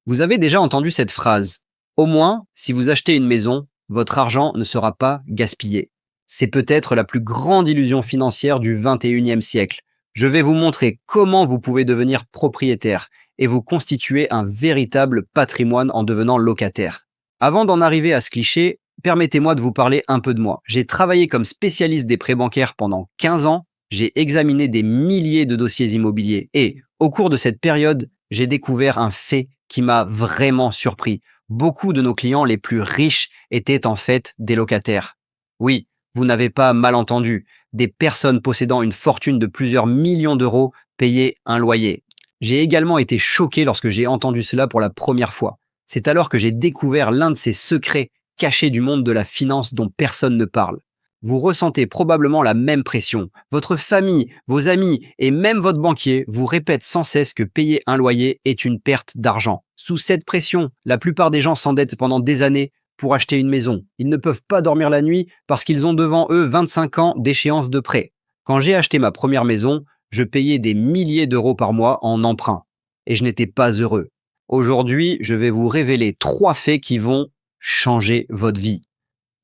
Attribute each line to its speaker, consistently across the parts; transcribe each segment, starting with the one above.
Speaker 1: Vous avez déjà entendu cette phrase. Au moins, si vous achetez une maison, votre argent ne sera pas gaspillé. C'est peut-être la plus grande illusion financière du 21e siècle. Je vais vous montrer comment vous pouvez devenir propriétaire et vous constituer un véritable patrimoine en devenant locataire. Avant d'en arriver à ce cliché, permettez-moi de vous parler un peu de moi. J'ai travaillé comme spécialiste des prêts bancaires pendant 15 ans, j'ai examiné des milliers de dossiers immobiliers et, au cours de cette période, j'ai découvert un fait qui m'a vraiment surpris. Beaucoup de nos clients les plus riches étaient en fait des locataires. Oui, vous n'avez pas mal entendu, des personnes possédant une fortune de plusieurs millions d'euros payaient un loyer. J'ai également été choqué lorsque j'ai entendu cela pour la première fois. C'est alors que j'ai découvert l'un de ces secrets cachés du monde de la finance dont personne ne parle. Vous ressentez probablement la même pression. Votre famille, vos amis et même votre banquier vous répètent sans cesse que payer un loyer est une perte d'argent. Sous cette pression, la plupart des gens s'endettent pendant des années pour acheter une maison. Ils ne peuvent pas dormir la nuit parce qu'ils ont devant eux 25 ans d'échéance de prêt. Quand j'ai acheté ma première maison, je payais des milliers d'euros par mois en emprunt. Et je n'étais pas heureux. Aujourd'hui, je vais vous révéler 3 faits qui vont changer votre vie.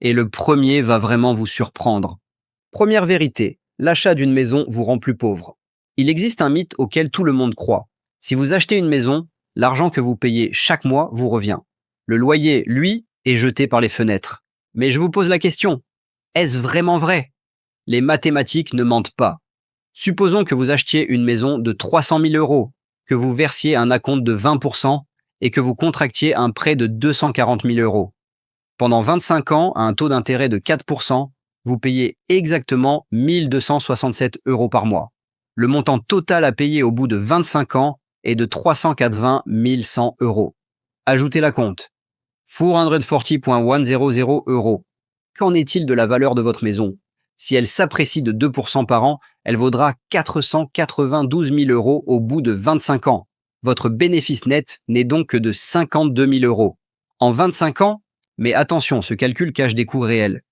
Speaker 1: Et le premier va vraiment vous surprendre. Première vérité, l'achat d'une maison vous rend plus pauvre. Il existe un mythe auquel tout le monde croit. Si vous achetez une maison, l'argent que vous payez chaque mois vous revient. Le loyer, lui, est jeté par les fenêtres. Mais je vous pose la question, est-ce vraiment vrai? Les mathématiques ne mentent pas. Supposons que vous achetiez une maison de 300 000 euros, que vous versiez un acompte de 20% et que vous contractiez un prêt de 240 000 euros. Pendant 25 ans, à un taux d'intérêt de 4%, vous payez exactement 1 267 euros par mois. Le montant total à payer au bout de 25 ans est de 380 100 euros. Ajoutez la compte. 440.100 euros. Qu'en est-il de la valeur de votre maison? Si elle s'apprécie de 2% par an, elle vaudra 492 000 euros au bout de 25 ans. Votre bénéfice net n'est donc que de 52 000 euros. En 25 ans, mais attention, ce calcul cache des coûts réels.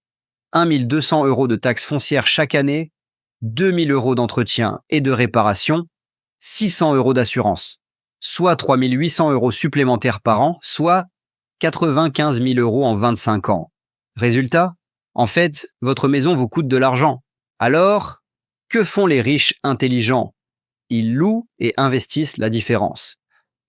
Speaker 1: 1 200 euros de taxes foncières chaque année, 2 000 euros d'entretien et de réparation, 600 euros d'assurance, soit 3 800 euros supplémentaires par an, soit 95 000 euros en 25 ans. Résultat, en fait, votre maison vous coûte de l'argent. Alors, que font les riches intelligents? Ils louent et investissent la différence.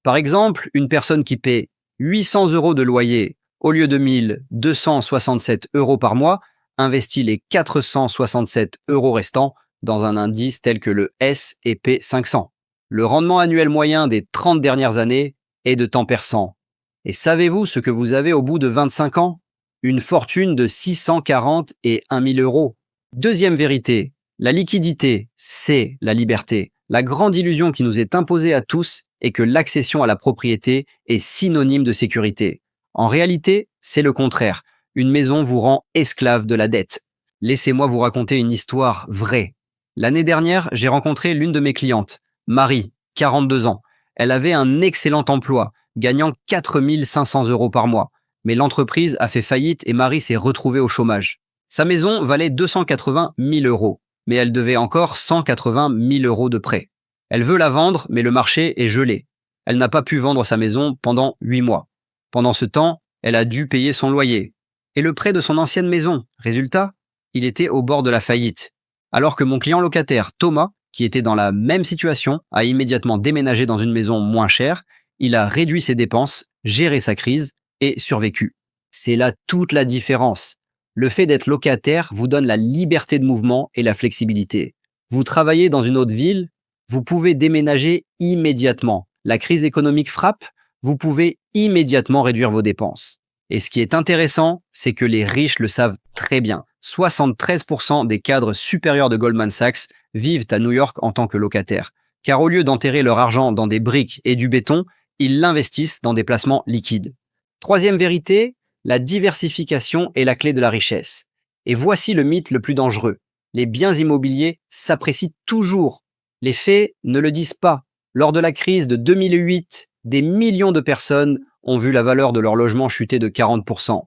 Speaker 1: Par exemple, une personne qui paie 800 euros de loyer au lieu de 1 267 euros par mois investit les 467 euros restants dans un indice tel que le S&P 500. Le rendement annuel moyen des 30 dernières années est de temps perçant. Et savez-vous ce que vous avez au bout de 25 ans? Une fortune de 640 et 1 000 euros. Deuxième vérité, la liquidité, c'est la liberté. La grande illusion qui nous est imposée à tous est que l'accession à la propriété est synonyme de sécurité. En réalité, c'est le contraire. Une maison vous rend esclave de la dette. Laissez-moi vous raconter une histoire vraie. L'année dernière, j'ai rencontré l'une de mes clientes, Marie, 42 ans. Elle avait un excellent emploi, gagnant 4 500 euros par mois. Mais l'entreprise a fait faillite et Marie s'est retrouvée au chômage. Sa maison valait 280 000 euros, mais elle devait encore 180 000 euros de prêt. Elle veut la vendre, mais le marché est gelé. Elle n'a pas pu vendre sa maison pendant 8 mois. Pendant ce temps, elle a dû payer son loyer. Et le prêt de son ancienne maison. Résultat, il était au bord de la faillite. Alors que mon client locataire, Thomas, qui était dans la même situation, a immédiatement déménagé dans une maison moins chère, il a réduit ses dépenses, géré sa crise et survécu. C'est là toute la différence. Le fait d'être locataire vous donne la liberté de mouvement et la flexibilité. Vous travaillez dans une autre ville, vous pouvez déménager immédiatement. La crise économique frappe, vous pouvez immédiatement réduire vos dépenses. Et ce qui est intéressant, c'est que les riches le savent très bien. 73% des cadres supérieurs de Goldman Sachs vivent à New York en tant que locataires. Car au lieu d'enterrer leur argent dans des briques et du béton, ils l'investissent dans des placements liquides. Troisième vérité, la diversification est la clé de la richesse. Et voici le mythe le plus dangereux. Les biens immobiliers s'apprécient toujours. Les faits ne le disent pas. Lors de la crise de 2008, des millions de personnes ont vu la valeur de leur logement chuter de 40%.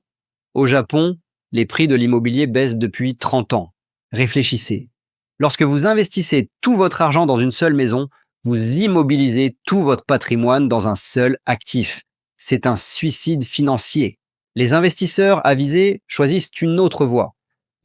Speaker 1: Au Japon, les prix de l'immobilier baissent depuis 30 ans. Réfléchissez. Lorsque vous investissez tout votre argent dans une seule maison, vous immobilisez tout votre patrimoine dans un seul actif. c'est un suicide financier. Les investisseurs avisés choisissent une autre voie.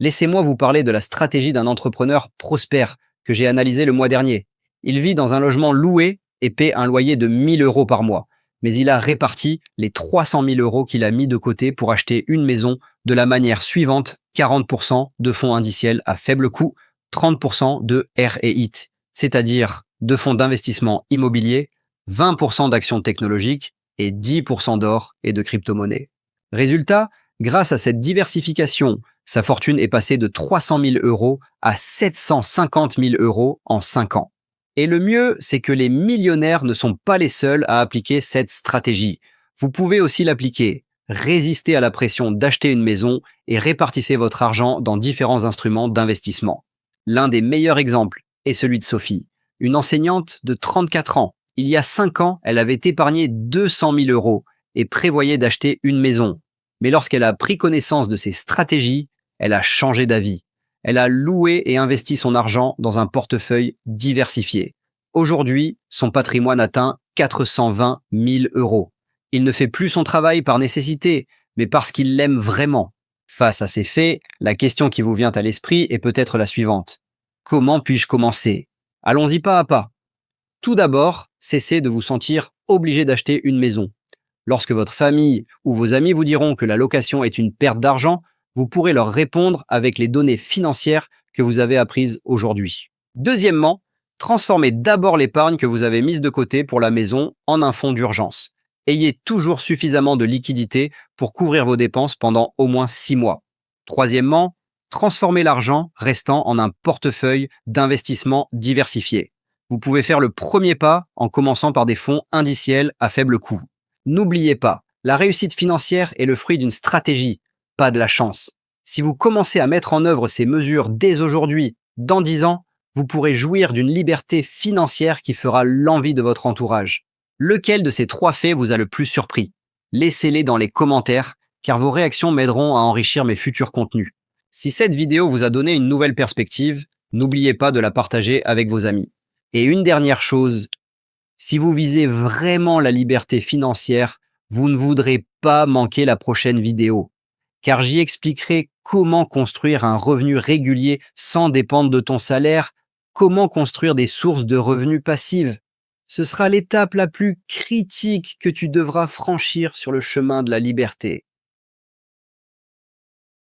Speaker 1: Laissez-moi vous parler de la stratégie d'un entrepreneur prospère que j'ai analysé le mois dernier. Il vit dans un logement loué et paie un loyer de 1 000 € par mois. Mais il a réparti les 300 000 € qu'il a mis de côté pour acheter une maison de la manière suivante: 40% de fonds indiciels à faible coût, 30% de REIT, c'est-à-dire de fonds d'investissement immobilier, 20% d'actions technologiques et 10% d'or et de crypto-monnaies. Résultat, grâce à cette diversification, sa fortune est passée de 300 000 € à 750 000 € en 5 ans. Et le mieux, c'est que les millionnaires ne sont pas les seuls à appliquer cette stratégie. Vous pouvez aussi l'appliquer. Résistez à la pression d'acheter une maison et répartissez votre argent dans différents instruments d'investissement. L'un des meilleurs exemples est celui de Sophie, une enseignante de 34 ans. Il y a 5 ans, elle avait épargné 200 000 € et prévoyait d'acheter une maison. Mais lorsqu'elle a pris connaissance de ces stratégies, elle a changé d'avis. Elle a loué et investi son argent dans un portefeuille diversifié. Aujourd'hui, son patrimoine atteint 420 000 €. Il ne fait plus son travail par nécessité, mais parce qu'il l'aime vraiment. Face à ces faits, la question qui vous vient à l'esprit est peut-être la suivante. Comment puis-je commencer? Allons-y pas à pas. Tout d'abord, cessez de vous sentir obligé d'acheter une maison. Lorsque votre famille ou vos amis vous diront que la location est une perte d'argent, vous pourrez leur répondre avec les données financières que vous avez apprises aujourd'hui. Deuxièmement, transformez d'abord l'épargne que vous avez mise de côté pour la maison en un fonds d'urgence. Ayez toujours suffisamment de liquidité pour couvrir vos dépenses pendant au moins 6 mois. Troisièmement, transformez l'argent restant en un portefeuille d'investissement diversifié. Vous pouvez faire le premier pas en commençant par des fonds indiciels à faible coût. N'oubliez pas, la réussite financière est le fruit d'une stratégie, pas de la chance. Si vous commencez à mettre en œuvre ces mesures dès aujourd'hui, dans 10 ans, vous pourrez jouir d'une liberté financière qui fera l'envie de votre entourage. Lequel de ces 3 faits vous a le plus surpris? Laissez-les dans les commentaires, car vos réactions m'aideront à enrichir mes futurs contenus. Si cette vidéo vous a donné une nouvelle perspective, n'oubliez pas de la partager avec vos amis. Et une dernière chose, si vous visez vraiment la liberté financière, vous ne voudrez pas manquer la prochaine vidéo, car j'y expliquerai comment construire un revenu régulier sans dépendre de ton salaire, comment construire des sources de revenus passives. Ce sera l'étape la plus critique que tu devras franchir sur le chemin de la liberté.